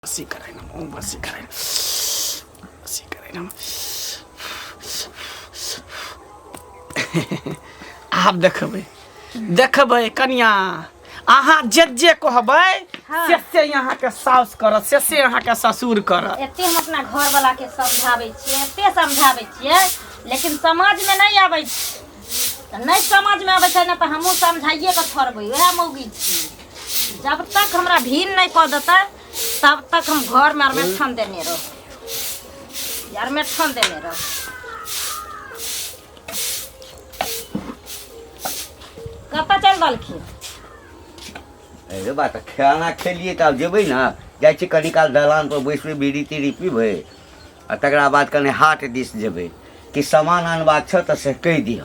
बसी कराई ना बसी कराई ना आप देखबै कनिया अहाँ जे कहबै से यहाँ के साउस करत से यहाँ के ससुर करत। एते हम अपना घर वाला के समझाबै छियै, एते समझाबै छियै, लेकिन समझ में नहीं आबै छै। नहीं समझ में आबै छै ना तो हमहू समझाइए के छोड़बै। वह मौगी छी, जब तक हमरा भीन नहीं कह देतै तब तक हम घर में अरमेठन देने रहो, अरमेठन देने रहो। कत चल दलखिन? अरे बात खाना खेलिए तब जेबै ना, जाइ छी कनी काल दलान पर बैसबै, बीड़ी तीड़ी पीबै आ तकरा बाद कने हाट दिस जेबै कि सामान अनबाक छ तऽ से कहि दिह।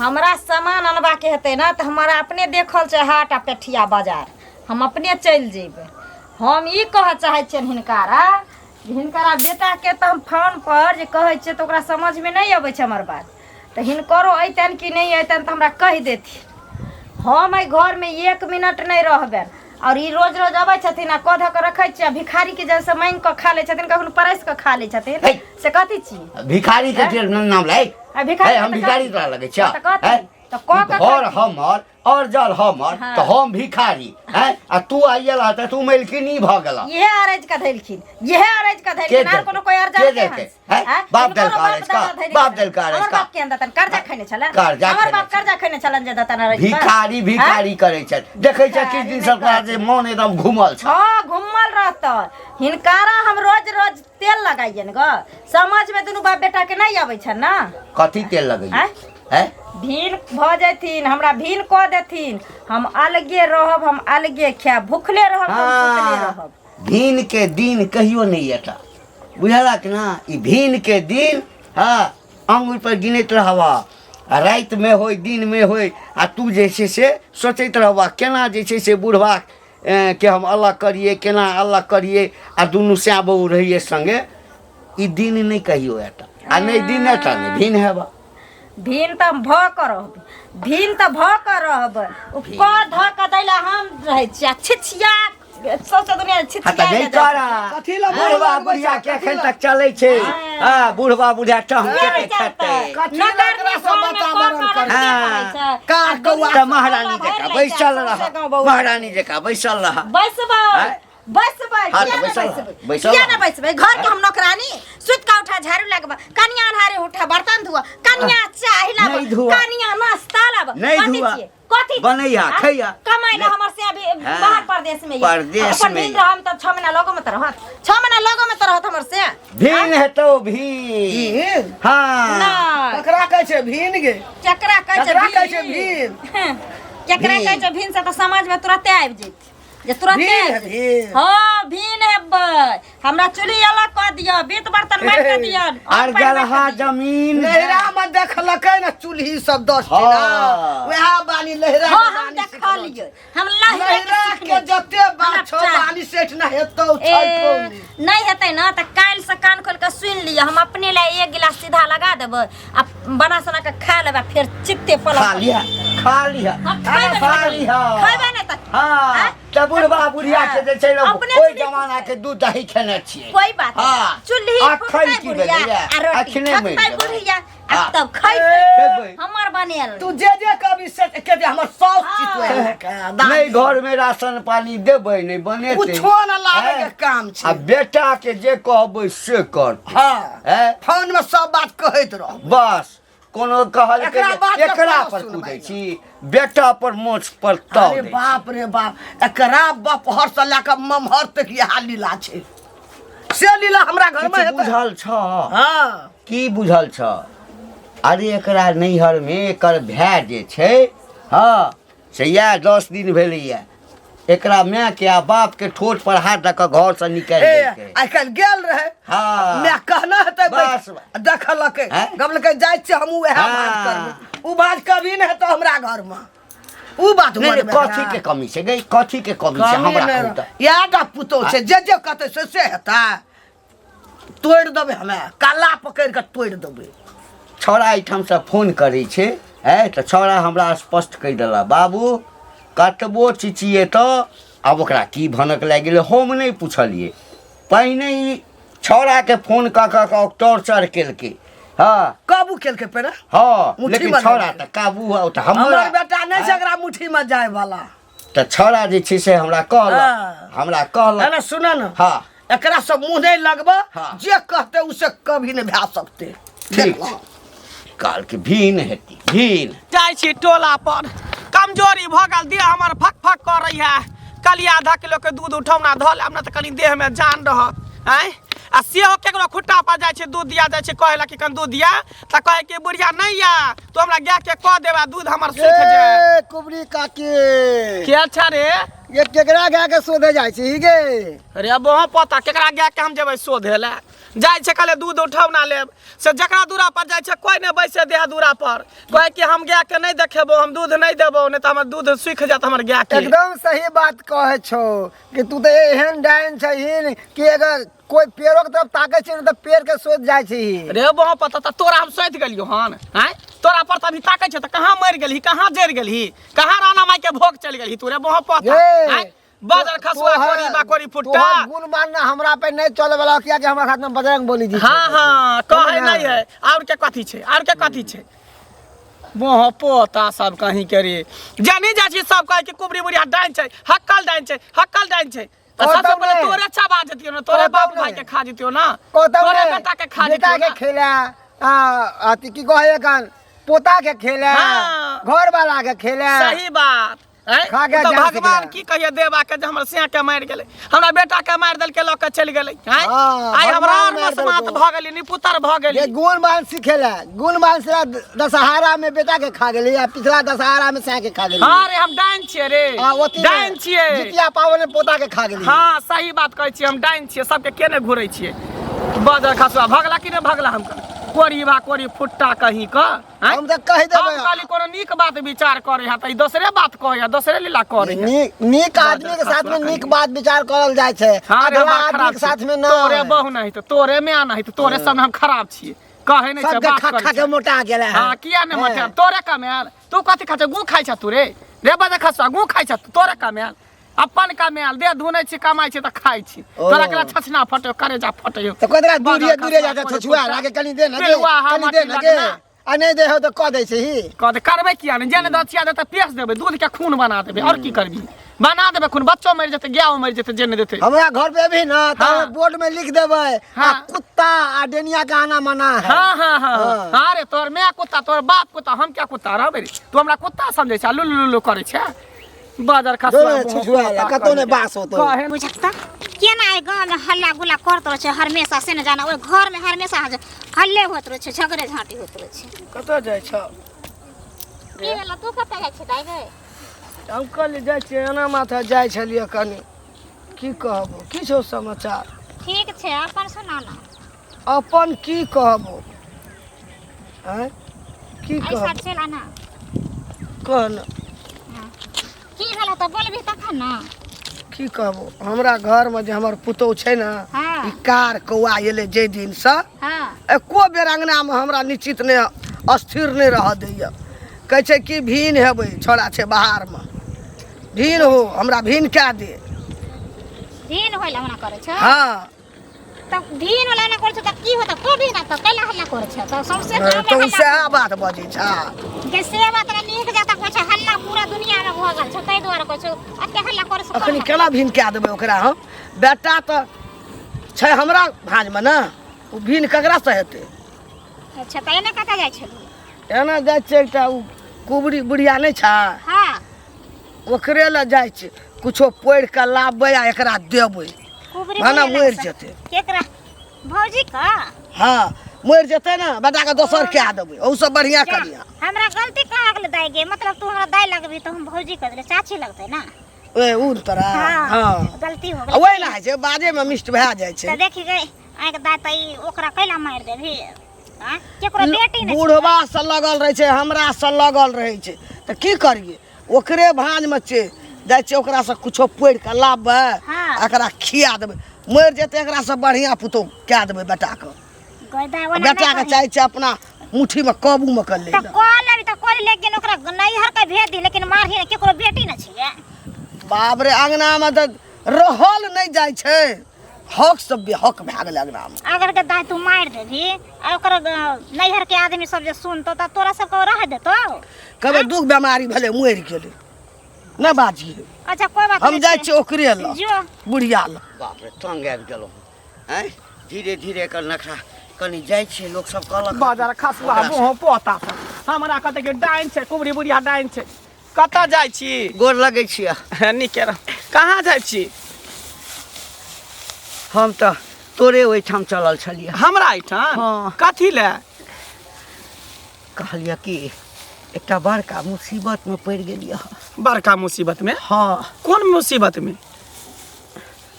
हमरा सामान अनबा के हेतै ना तो हमारा अपने देखल छै हाट आ पेठिया बाजार, हम अपने चल जेबै। हम ई कह चाहे छियन हिनकरा बेटा के तो हम फोन पर जे कहै छियै तो ओकरा समझ में नहीं आबै छै हमर बात, तो हिनकरो अइतन कि नहीं अइतन तो हमरा कह देथिन। हम एहि घर में 1 मिनट नहीं रहबे। और ई रोज रोज अबै छथिन आ कह के रखै छियै, भिखारी के जैसे मांग के खा ले छथिन, कखनो परस के खा ले छथिन, से कथी छी भिखारी के नाम लै? भिखारी हम भिखारी तोरा लगे छ तो घर हमर और जल हमर तो हम भिखारी है आ तू आइला त तू मेलकिनी भ गेला। ये अरेज का धैलखिन, ये अरेज का धैलखिन, आर कोनो कोई अर्ज देते है बाप दल का अरेज का बाप दल का अरेज का बाप के अंदर तन कर्जा खैने छला, कर्जा हमर बाप कर्जा खैने छलन जे दतन अरेज भिखारी करे छ। देखै छ किछ दिन सरकार जे मन एकदम घुमल छ। हां घुमल रहत। हिनकारा हम रोज रोज तेल लगाइयन ग, समझ में दुनु बाप बेटा के नहीं आबै छ ना। कथी तेल लगै है? भीन भ जैथिन, हमरा भीन कह देथिन, हम अलगे रहब, हम अलगे खायब, भूखले रहब, हम भूखले रहब। भीन के दिन कहियो नहीं एता, बुझला कि ना? ई भीन के दिन अंगुर पर गिनैत रहबा, आ रात में होय दिन में होय, आ तू जे छै से सोचैत रहबा केना जे छै से बुढ़वा के हम अलग करिए, केना अलग करिए, आ दुनू सै बहू रहिए संगे। ई दिन नहीं कहियो एता, आ नहीं दिन एता नहीं भीन हेबा। भीन त भ करब, भीन त भ करब, ऊपर ध क दैला हम रहै छी छिछिया सोच दुनिया छिछिया नहीं करा। कथी ला बुढ़वा बुढ़िया के एखन तक चलै छै। बुढ़वा बुढ़िया टहम के खेतै नगर में सब बतावरण कर का कौआ महारानी जका बैसल रह, महारानी जका बैसल रह। बैसबै किया ना बैसबै? घर के हम नौकरानी, सुत का उठा झाड़ू लगबा, कनिया अन्हारे उठा बर्तन धुआ, कनिया चाय लाबा, कनिया नाश्ता लाबा, नहीं धुआ कथी बनैया खैया कमाई ना हमर से अभी बाहर परदेश में परदेश में हम त 6 महीना लगो में त रहत, 6 महीना लगो में त रहत हमर से। भीन हेतौ भीन। हां ना ककरा कहै छै भीन गे? केकरा कहै छै भीन? केकरा कहै छै भीन से त समाज में तुरंते आबि जैत जे तुरंते। हां भीन हेबै, हमरा चुली अलग क दियो, बीत बर्तन मार क दियो, और गलहा जमीन लहरा में देखलकै ना चूल्ही सब 10 टा, वह बानी लहरा हां हम देखा लियो, हम लहरा के जते बात छ बानी सेठ ना हेतौ छलको नहीं हेतै ना त काल से कान खोल के सुन लियो। हम अपने ले 1 गिलास सीधा लगा देबै आ बना सना के खा लेबै, फिर चित्ते पलक खा लिया खाइबे ना त हां त बुढ़वा बुढ़िया के जे छै ना ओइ जमाना के दूध दही खेने छियै। कोई बात नहीं, चुल्ही अखन की भेलैया अखने में बुढ़िया तब खाइबे हमर बनेल। तू जे कभी से के दे हमर साउस चितवे नहीं घर में राशन पानी देबै नहीं बनेतै, कुछो ना लागे के काम छै। आ बेटा के जे कहबै से कर। हां फोन में सब बात कहैत रह, बस कोनो कहल के एकरा पर कूदै छी, बेटा पर मोछ पर ताव। अरे बाप रे बाप, एकरा बाप हर से लेके ममहर तक ये लीला छै, से लीला हमरा घर में हेतै। बुझल छ? हां की बुझल छ? अरे एकरा नैहर में एकर भाय जे छै से या 10 दिन भेलैया, एकरा माय के आ बाप के ठोट पर हाथ दऽ के घर से निकाल देलकै। आइ काल्हि गेल रहे मैं कहना हेतै बस देखलकै गबलकै जाइ छै हम वएह बात करबै, उ बात कभी नहीं हेतौ हमरा घर में। उ बात नहीं कथी के कमी छै गई, कथी के कमी छै हमरा? यादा पुतो छै जे कहतै से हेतै, तोड़ देबै, हमें काला पकड़ के तोड़ देबै। छौड़ा एहिठाम से फोन करै छै त छौड़ा हमरा स्पष्ट कहि देला, बाबू कतबो चिचिए तो अब ओकरा की भनक लागि गेलै हम नहीं पूछलिए, पहिने ई छौड़ा के फोन कऽ टॉर्चर केलकै। हाँ काबू केलकै पे ना। हाँ मुट्ठी लेकिन में छौड़ा लेलकै। त काबू है त हमर हमरा बेटा नहीं छै एकरा मुट्ठी में जाए वाला। त छौड़ा जे छै से हमरा कहल है ना सुना ना। हाँ एकरा से मुंह नहीं लगबा। हाँ। जे कहते उसे कभी नहीं भा सकते। ठीक काल के भीन हेती भीन जाइ छी टोला पर कमजोरी भ गेल देह हमर फक फक करई है कल आधा किलो के दूध उठौना धऽ लेब न त कनी देह में जान रहत हैं आ सेहो केकरो खुट्टा पर जाइ छै दूध दिया जाइ छै कहला कि कन दूध दिया त कहे कि बुढ़िया नहीं या तो हमरा गाय के कह देबा दूध हमर सूख जाए। कुबरी काकी के छ रे ये केकरा गाय के सोधे जाइ छी गे? अरे बहु पता केकरा गाय के हम जेबै शोधे ले जाइ छै कले दूध उठौना लेब से जकरा दूरा पर जाइ छै कोई नहीं बैसे देह दूरा पर कहे कि हम गाय के नहीं देखेबो हम दूध नहीं देबो नहीं त हमर दूध सूख जात हमर गाय के। एकदम सही बात कहे छो कि तू तो एहन डाइन छहीन कि अगर कोई पेड़ों की तरफ ताके छी त पेड़ के सोच जाइ छी। रे बहु पता त तोरा हम सोच गेलियो हन हैं तोरा पर तभी ताके छ त कहां मर गेलही कहां जर गेलही कहां राणा माई के भोग चल गेलही तू रे बहु पता हैं बाजार खसुआ कोरी बाकोरी फुट्टा गुण मानना हमरा पे नहीं चले वाला किया कि हमरा साथ में बजरंग बोली जी। हां हां कहे नहीं है और के कथी छे और के कथी छे मोह पोता सब कहीं करे जानी जाची सब कहे कि कुबरी बुढ़िया डाइन छे हक्कल डाइन छे त सबसे पहले तोरे चबा जतियो ना तोरे बाप भाई के खा जतियो ना तोरे बेटा के खा जतियो के खेला अति की कहे कन पोता के खेला घर वाला के खेला। सही बात खा के तो जान भगवान सकला। की कहिए देवा के जे हमर सिया के मार गेले हमरा बेटा के मार देल के लोग के चल गेले हैं आई हमरा भगवान और मार मसमात देलको। भ गेली निपुतर भ ये गेली गुणवान सिखेला गुणवान से दशहरा में बेटा के खा गेली या पिछला दशहरा में से के खा गेली। हां रे हम डाइन छिए रे डाइन छिए जितिया पावन में पोता के खा गेली। हां सही बात कहै छी हम डाइन छिए सबके केने घुरै छिए बाजार खसुआ भगला कि ने भगला हम कोरी फुट्टा कहीं का हम तो कह देबे हम खाली कोनो नीक बात विचार करे हा त ई दूसरे बात कहे दूसरे लीला करे नीक आदमी के साथ में नीक बात विचार करल जाय छै अगला आदमी के साथ में ना तोरे बहु नहीं तो तोरे में नहीं तो तोरे सब हम खराब छिए कहे नहीं छै सबके बात खा करे खा के मोटा गेला है। हां किया ने मटे तोरे कमेल तू कथि खा छ गु खाइ छ तू रे बाजा खसवा गु खाइ छ तोरे कमेल अपन कमेल दे धुनै छी कमाइ छी त खाइ छी तोरा केला छछना फटो करेजा फटयो तो कोदरा दूरिये जाके छछुआ लागे कनी दे ना गे कनी दे ना गे आ नहीं दे हो तो क दे छी कह दे करबे किया ने जेने दछिया दे त पेस देबे दूध के खून बना देबे और की करबी बना देबे खून बच्चों मर जते गाय मर जते जेने देते हमरा घर पे भी ना तो हाँ। बोर्ड में लिख देबे हाँ। कुत्ता आ डेनिया का आना मना है। हां अरे तोर मैं कुत्ता तोर बाप कुत्ता हम क्या कुत्ता रहबे रे तू हमरा कुत्ता समझे छ लुलु करे छ बाजार खसवा छछुआ कतो ने बास होतो कहे बुझता केना ए गांव में हल्ला गुल्ला करत रहे छै हमेशा से न जाना ओइ घर में हमेशा हल्ले होत रहे छै झगड़े झांटी होत रहे छै। कतो जाय छ की भेला तू कतऽ जाइ छै दाइ गे? अंकल जाय छै एना माथा जाय छलिए कनी की कहबो की छौ समाचार? ठीक छै अपन सुना ना अपन की कहबो हैं की ऐसा कहबो चला ना कह न की भेला तो बोलबी तखन ना की कहबो हमरा घर में जे हमर पुतौ छै ना हाँ। ई कार कौआ एले जे दिन से हां एको बेर अंगना में हमरा निश्चित ने अस्थिर नहीं रह दैया कहै छै कि भीन हेबै छोड़ा छै बाहर में भीन हो हमरा भीन क्या दे दिन होइला ओना करे छै हाँ तब दिन वाला ना करे छै त की होता को भी ना त कैला हल्ला करे छै त सबसे तो सएह बात बजै छ के से बात ना नीक जाता कोछ हल्ला पूरा दुनिया में भ गेल छै तै दुआरे कोछ अते हल्ला करे छै अखनी केना भीन क्या देबै ओकरा हम बेटा तो छै हमरा भांज में ना ओ भीन ककरा से हेतै अच्छा त एने कतऽ जाइ छै? एना जाइ छै एकटा उ कुबरी बुढ़िया नहीं छै हां ओकरे ले जाइ छै कुछो पोड़ के लाबबै आ एकरा देबै कुबरी भाना बुढ़िया मरि लग से। जेतै केकरा भौजी का हाँ मरि जेतै ना बेटा के दोसर क्या देबै ओ सब बढ़िया करिया हमरा गलती कहा गेल दाइ गे मतलब तू हमरा दाइ लगबी तो हम भौजी कर दे चाची लगतै ना ओए उड़ तोरा हाँ, हाँ गलती हो आ ओए ना होइ छै बाजे में मिष्ट भए जाइ छै त देखि गई आइ के दाइ त ई ओकरा कैला मार देबी हां केकरो बेटी नै बूढ़वा से लगल रहे छै हमरा से लगल रहे छै त की करिए ओकरे भांज में छै जाइ छै ओकरा से कुछो पोड़ के लाबबै हाँ। एकरा खिया देबै मरि जेतै एकरा से बढ़िया पुतौ क्या देबै बेटा के गई दाइ ओना बेटा के चाहे छै अपना मुट्ठी में काबू में कर ले त कॉल लेबी त कॉल लेकिन ओकरा नैहर के भेज दी लेकिन मारही ना केकरो बेटी न छिए बाप रे अंगना में त रहल नहीं जाइ छै हक सब बेहक भए गेलै अंगनामे। अगर के दाय तू मार देबी आ ओकर नैहर के आदमी सब जे सुनतो त तोरा सब को रह देतो। कबे दुख बीमारी भेलै मरि गेलै न बाजी। अच्छा कोई बात हम जाइ छी ओकरे लग जो बुढ़िया लग। बाप रे तंग आबि गेलहुँ हैं धीरे धीरे एकर नखरा कनी जाइ छै लोक सब कहलक बाजार खसुआ मुँह पोता हमरा कहते कि डाइन छै कुबरी बुढ़िया डाइन छै। कतऽ जाइ छी? गोर लगै छियै। नीके रह। कहाँ जाइ छी? हम तऽ तोरे ओहिठाम चलल छलियै। हमरा एहिठाम? हाँ। कथी लए? कहलियै कि एकटा बड़का मुसीबत में पड़ि गेलियै। बड़का मुसीबत में? हाँ। कोन मुसीबत में?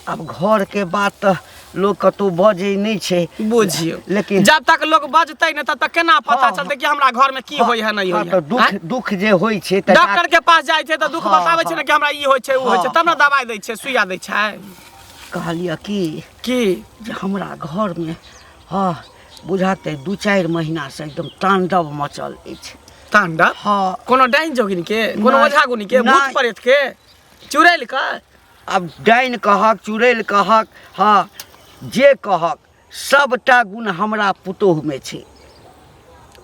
अब घर के बात तऽ लोग कतौ बजै नहीं छै बुझियो लेकिन जब तक लोग बजतै ने तब तक केना पता चलतै कि हमरा घर में की होय है नहीं होय है। दुख दुख जे होय छै त डॉक्टर के पास जाइ छै त दुख बताबै छै ने कि हमरा ई होय छै उ होय छै तब ने दवाई दै छै सुइया दै छै। कहलियै कि जे हमरा घर में हाँ बुझाते 2-4 महीना से एकदम तांडव मचल अछि। तांडव? हाँ। कोनो डाइन जोगिन के, कोनो ओझा गुनी के, भूत प्रेत के, चुड़ैल के? अब डाइन कहक चुड़ैल कहक हाँ जे कहक सबटा गुण हमरा पुतोह में छै।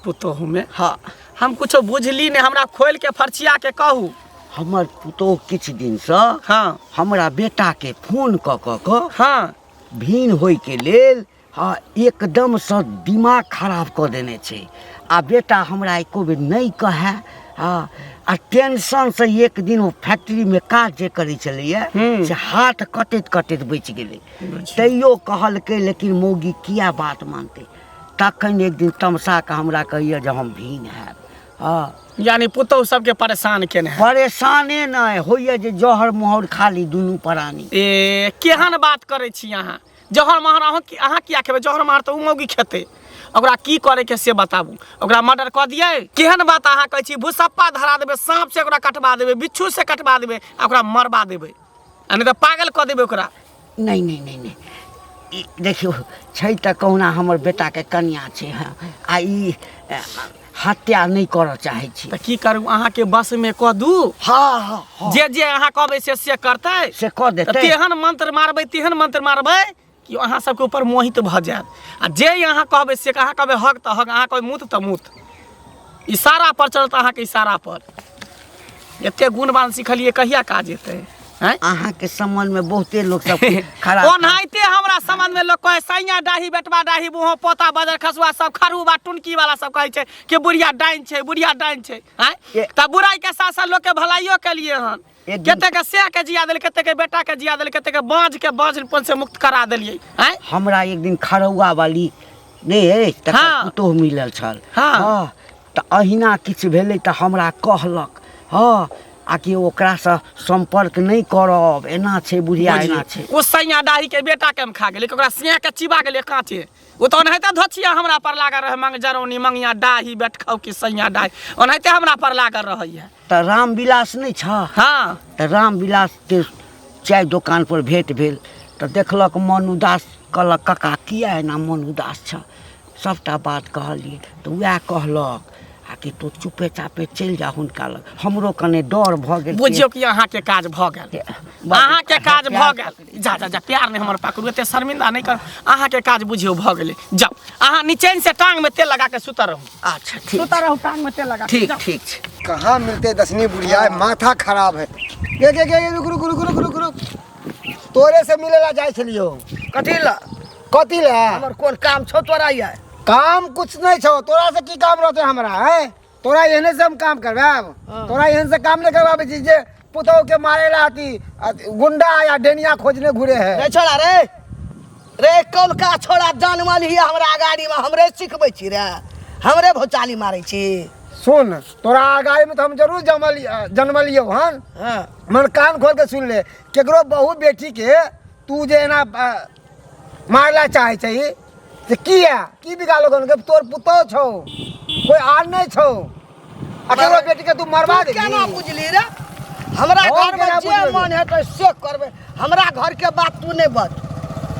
पुतोह में? हाँ। हम कुछो बुझली ने हमरा खोल के फरचिया के कहू। हमर पुतोह किछ दिन से हाँ हमरा बेटा के फोन क हाँ भीन होय के लेल हाँ एकदम से दिमाग खराब क देने छै। आ बेटा हमरा एको बेर नहीं कहे हाँ आ टेंशन से एक दिन वो फैक्ट्री में काज जे करै छलैया से हाथ कटैत कटैत बचि गेलै। तैयो कहलकै लेकिन मौगी किया बात मानते। तखन एक दिन तमसा के हमरा कहिए जे हम भीन हैब। हाँ यानी पुतोह सबके परेशान केने है? परेशाने नहीं होइए जे जहर मोहर खाली दुनू प्राणी। ए केहन बात करे छी अहाँ? जहर महर अहाँ किया खेबै? जहर महर तो उ मौगी खेते। ओकरा की करे के से बताबू। ओकरा मर्डर क दिए? केहन बात अहाँ कहै छी? भूसप्पा धरा देबे, सांप से ओकरा कटवा देबे, बिच्छू से कटवा देबे, ओकरा मरवा देबे आ नहीं तो पागल क देबे ओकरा। नहीं नहीं नहीं नहीं देखियो छै त कहुना हमर बेटा के कन्या छै हाँ आ ई हत्या नहीं कर चाहे छी। त की करू? अहाँ के बस में क दू? हाँ हाँ हाँ जे अहाँ कहबै से करतै? से क देतै। तेहन मंत्र मारबै तेहन मंत्र मारबै कि अहाँ सबके ऊपर मोहित भ जायत। आ जे अहाँ कहबै से अहाँ कहबै हक त हक, अहाँ कहबै मुत त मुत। इशारा पर चलत अहाँ के इशारा पर। एते गुणवान सिखलिए कहिया काज एतै? हैं अहाँ के संबंध में बहुते लोग सब खराब ओनाहिते हमरा संबंध में लोग कहे सैया डाही बेटवा डाही मुँह पोता बजर खसुआ सब खरुबा टुनकी वाला सब कहे छै कि बुढ़िया डाइन छै बुढ़िया डाइन छै। हैं त बुराई के साथ साथ लोग के भलाइयो के लिए हन केते के से के जिया देल, केते के बेटा के जिया देल, केते के बांझपन से मुक्त करा देलिए। हैं हमरा एक दिन खरौआ वाली नहीं है त पुतोह मिलल छल। हाँ त अहिना किछ भेलै त हमरा कहलक हाँ आ कि ओकरा से संपर्क नहीं करब एना छै बुढ़िया एना छै। उस सैया डाही के बेटा के हम खा गेले ओकरा सिया के चिबा गेले कांचे। वो तो ओनाहिते धोछिया हमरा पर लागल रहे मंग जरौनी मंगिया डाही बैठखाउ की सैया डाही ओनाहिते हमरा पर लागल रहैया। त रामविलास नहीं छ? हाँ त रामविलास के चाय दुकान पर भेंट भेल त देखलक मन उदास कहलक काका किया एना मन उदास छ? सबटा बात कहलिए त वह कहलक आ कि तू चुपे चापे चल जा हुनका लग। हमरो कने डर भ गेल। बुझियो कि अहाँ के काज भ गेल, अहाँ के काज भ गेल। जा जा जा प्यार नहीं हमर पकड़ू एते शर्मिंदा नहीं कर। अहाँ के काज बुझियो भ गेले। जाओ अहाँ नीचे से टांग में तेल लगा के सुता रहू। अच्छा ठीक सुता रहू टांग में तेल लगा के। ठीक ठीक छै। कहाँ मिलते दसनी बुढ़िया माथा खराब है। ये रुक रुक रुक रुक रुक रुक तोरे से मिले ला जाए छलियो। कथी ला? कथी ला? हमर कोन काम छौ तोरा ये? काम कुछ नहीं छो। तोरा से की काम रहते हमरा है? तोरा एहने से हम काम करवाब? तोरा एहन से काम नहीं करवाबे छी जे पुतौ के मारे ला आती गुंडा या डेनिया खोजने घुरे है। रे छोड़ा रे कौलका छोड़ा जान वाली हमरा गाड़ी में हमरे सिखबै छी रे, हमरे भौचाली मारै छी। सुन तोरा गाड़ी में तो हम जरूर जन्मलियो हन। हाँ मन कान खोल के सुन ले केकरो बहू बेटी के तू जे ना मारला चाहे चाहिए से किया की बिगाड़ लोगन के? तोर पुतो छौ कोई आर नहीं छौ अकेलो बेटी के तू मरवा दे। केना बुझली रे? हमरा घर में जे मन है तो से करबे, हमरा घर के बात तू नहीं बच।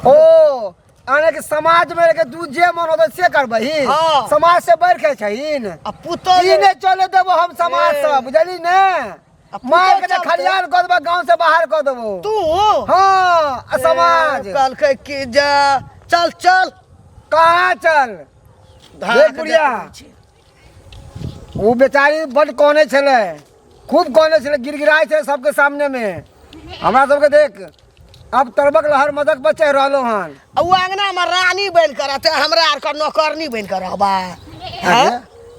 ओ आने के समाज में के तू जे मन होते से करबही। हाँ। समाज से बढ़ के छहीन अब पुतो ई नहीं चले देबो हम समाज से बुझली ने। मार के खलियान कह देबो, गांव से बाहर कह देबो। तू हाँ समाज कल के की जा चल चल कहाँ चल देख बुढ़िया वो बेचारी बड़ कोने छले, खूब कोने छले, गिरगिराए छले सबके सामने में। हमरा सबके देख अब तरबक लहर मदक पर चढ़ रहलो हन। उ अंगना में रानी बन कर ते हमरा आर का नौकरनी बन कर रहबा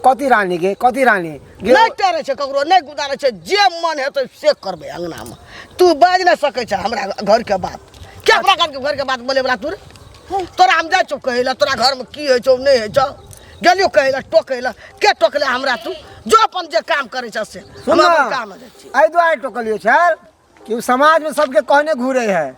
कथी रानी के कथी रानी नहीं टेरे छे ककरो नहीं गुदारे छे, जे मन हेतै से करबे अंगना में। तू बाज न सकै छ हमरा घर के बात, क्या प्रकार के घर के बात बोले वाला तू रे? तोरा हम जा चुक कहला तोरा घर में की होइ छौ नहीं होइ छौ, गेलियो कहला टोकैला के टोकले हमरा? तू जो अपन जे काम करे छ से सुन हम काम दे छी। आई दुआरे टोकलियो छल कि समाज में सबके कहने घूरे है।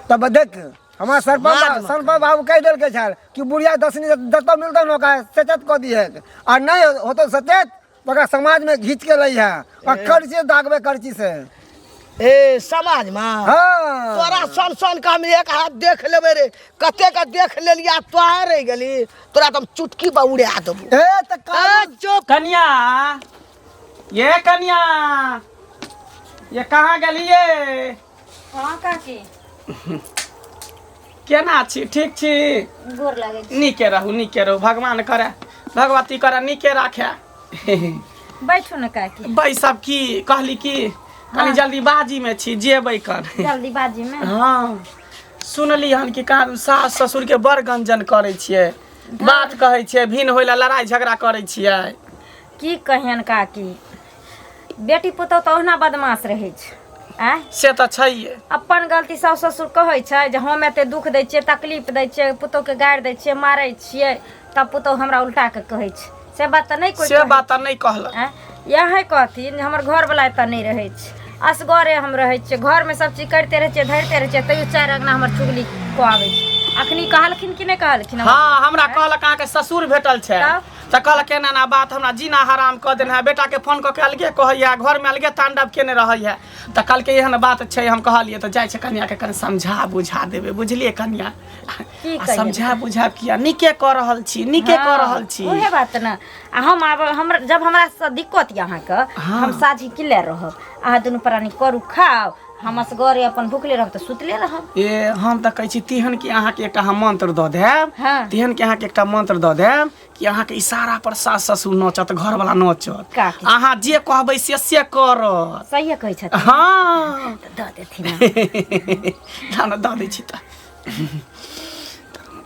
तब देख हमारा सरपंच बाबू कह दिल के छल कि बुढ़िया दसनी जतो मिलता न का सचेत कह दी है, और नहीं होतो सचेत तो समाज में घींच के लई है और करची दागबे करची से। ए समाज में हाँ तोरा सन सन का हम एक हाथ देख लेबे रे, कते का देख लेलिया तोहार रह गेली, तोरा तुम चुटकी बा उड़ा देबू। ए त का चुप कन्या, ये कन्या, ये कहाँ गलिए? हाँ काकी केना छी? ठीक छी? गोर लागे छी। नीके रहू, भगवान करे भगवती करे नीके राखे। बैठू न काकी। भाई सब की कहली की कनी जल्दीबाजी में छी, जेबै कर। जल्दीबाजी में हाँ सुनली हन कि कहाँ सास ससुर के बड़ गंजन करे छियै, बात कहै छियै, भिन्न होइ ला लड़ाई झगड़ा करे छियै। की कहियन काकी, बेटी पुतौह तो ओहिना बदमाश रहै छै। से तो छैहे, अपन गलती सास ससुर कहै छै जे हम एते दुख दै छियै, तकलीफ दै छियै, पुतौह के गारि दै छियै, मारै छियै, तब पुतौह हमरा उल्टा के कहै छै। से बात तो नहीं कोई से बात तो नहीं कहल। यहाँ कहथिन हमर घर वाला एतऽ नहीं रहै छै, असगरे हम रहै छियै, घर में सब चीज करते रहै छियै, धरते रहै छियै, तैयो चारि अंगना हमर चुगली कहबै छै। अखनी कहलखिन कि नहीं कहलखिन? हाँ हमरा कहलक अहाँ के ससुर भेटल छै त कहलक एना ना बात हमरा जीना हराम कऽ देने है, बेटा के फोन कऽ के अलगे कहैया, घर में अलगे तांडव केने रहैया। त कल के एहन बात छै, हम कहलिए त जाय छै कन्या के कने समझा बुझा देबे, बुझलिए कन्या? समझा बुझा किया नीके कऽ रहल छी, नीके कऽ रहल छी। ओहे बात न हम आब हमरा जब हमरा से दिक्कत यहाँ के हम साझी किले रहब, अहाँ दुनू प्राणी करू खाओ, हम असगरे अपन भूखले रहब त सुतले रहब। ए हम त कहै छी तिहन कि अहाँ के एकटा हम मंत्र दऽ देब, तिहन कि अहाँ के एकटा मंत्र दऽ देब कि अहाँ के इशारा पर सास ससुर नचत, घर वाला नचत, अहाँ जे कहबै से करत। सही कहै छथि। हाँ दऽ देथिन खाना दऽ दै छी त।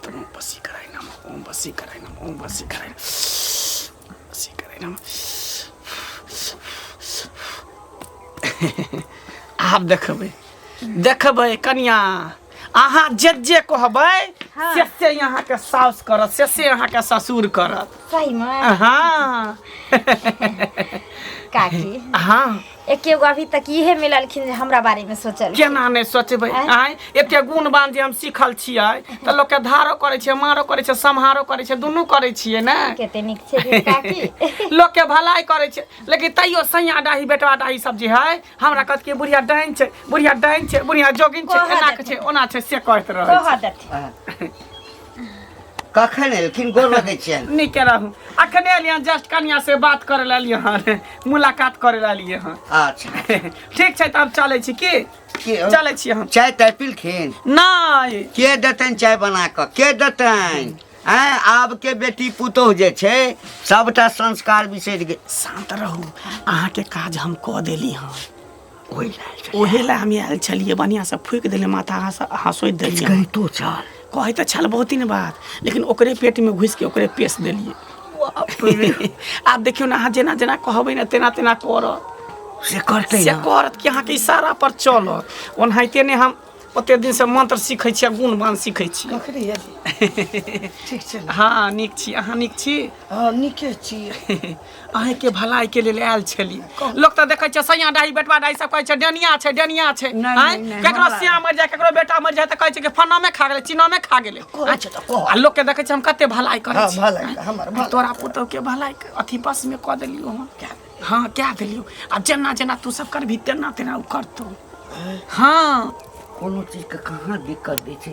ओम बसी कराई नम, ओम बसी कराई नम, ओम बसी कराई नम, बसी कराई नम। आब देखबै कन्या, अहाँ जे कहबै से यहाँ के साउस करत, से यहाँ के ससुर करत। सही में हाँ काकी हाँ एकेगो अभी तक इहे मिललखिन जे हमरा बारे में सोचल। केना नहीं सोचबै? आय एते गुण बान जे हम सीखल छियै त लोग के धारो करे छै, मारो करे छै, सम्हारो करे छै, दुनू करे छियै ने। केते नीक छै काकी। लोग के भलाई करे छै, लेकिन तैयो सैया डाही बेटवा डाही सब जे है हमरा कहत के बुढ़िया डाइन छै, बुढ़िया डाइन छै, बुढ़िया जोगिन छै, एना के छै, ओना छै, से कहत रहै। कखन एलखिन? गोर लगै छियै। नीके रहू। अखने एलियन जस्ट कन्या से बात करे ला एलियै हन, मुलाकात करे ला एलियै हन। अच्छा ठीक छै, तब चलै छी की? चलै छी हम। चाय ताय पीलखिन? नहीं। के देतन चाय बना कऽ? के देतन? आब के बेटी पुतौह जे छै सबटा संस्कार बिसरि गेल। शांत रहू, अहाँ के काज हम कऽ देली हन, ओहे ला हम आयल छलियै, बढ़िया से फूक देले माथा हंसोइत देलियै। तो चल कहे तो छल बहुत दिन बाद, लेकिन ओकरे पेट में घुस के ओकरे पेश देलिए। आप देखियो ना, जेना जेना कहबै ना तेना तेना करत, से करतै से करत कि अहाँ के इशारा पर चलत। ओनाहिते ने हम ओते दिन से मंत्र सीखै छी, गुण बान सीखै छी। ठीक छै। हाँ नीक छी, अहाँ नीक छी? हाँ नीके छी। अहे के भलाई के लेल आयल छली। लोग त देखै छै सैया डाही बेटवा डाही सब कहै छै डेनिया छै, डेनिया छै। केकरो सिया मर जाए, केकरो बेटा मर जाए त कहै छै कि फन्ना में खा गेलै, चीना में खा गेलै। आ लोग के देखै छै हम कते भलाई करै छी। तोरा पुतौह के भलाई अथी बस में क देलियो हम। हाँ क्या देलियो, आ जेना जेना तू सब करभी तेना तेना उ करतो। हाँ कोनो चीज के कहाँ दिक्कत दै छै,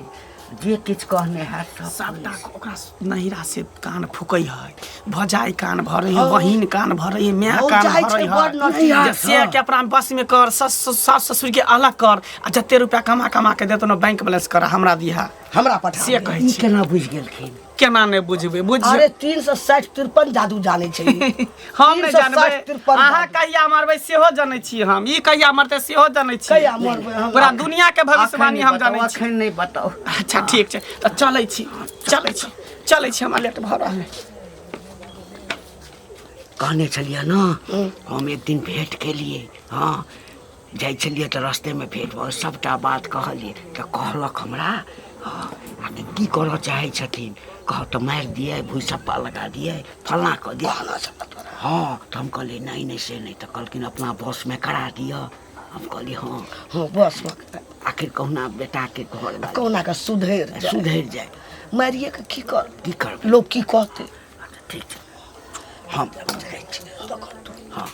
जे किछु कहने है सब सबटा ओकरा नहिरा से कान फुकै है, भजाई कान भरे है, बहिन कान भरे है, माँ कान भौजाई भरे छै बड़ है। नटिया से के अपना बस में कर, सास ससुर के अलग कर, आ जते रुपया कमा कमा के देतो न बैंक बैलेंस कर हमरा दिहा। हमरा पठा से कहै ई छी केना बुझि गेलखिन? केना नहि बुझबै, बुझ अरे 360-53 जादू जानै छै हम नहि जानबै, 360-53 अहाँ कहिया मरबै सेहो जानै छी हम, ई कहिया मरतै सेहो जानै छी, कहिया मरबै हम पूरा दुनिया के भविष्यवाणी हम जानै छी। अखन नहीं बताओ। अच्छा ठीक छै तऽ चलै छी, चलै छी, हमरा लेट भऽ रहल है। कहने छलिए ना हम एक दिन भेंट केलिए। हाँ जाइ छलिए तऽ रास्ते में भेंट भऽ सबटा बात कहलिए तऽ कहलक हमरा हाँ की करऽ चाहै छथिन, कह तो मारि दिए, भूसप्पा लगा दिए, फलना कऽ दिए। हाँ तो हम कहलिए नहीं से नहीं, तो कहलखिन अपना बस में करा दिया। हम कहलिए हाँ हाँ बस आखिर कहुना बेटा के घर कहुना के सुधैर जाए मारिए के की करबै लोग की कहते। ठीक छै हम जाइ छी। हाँ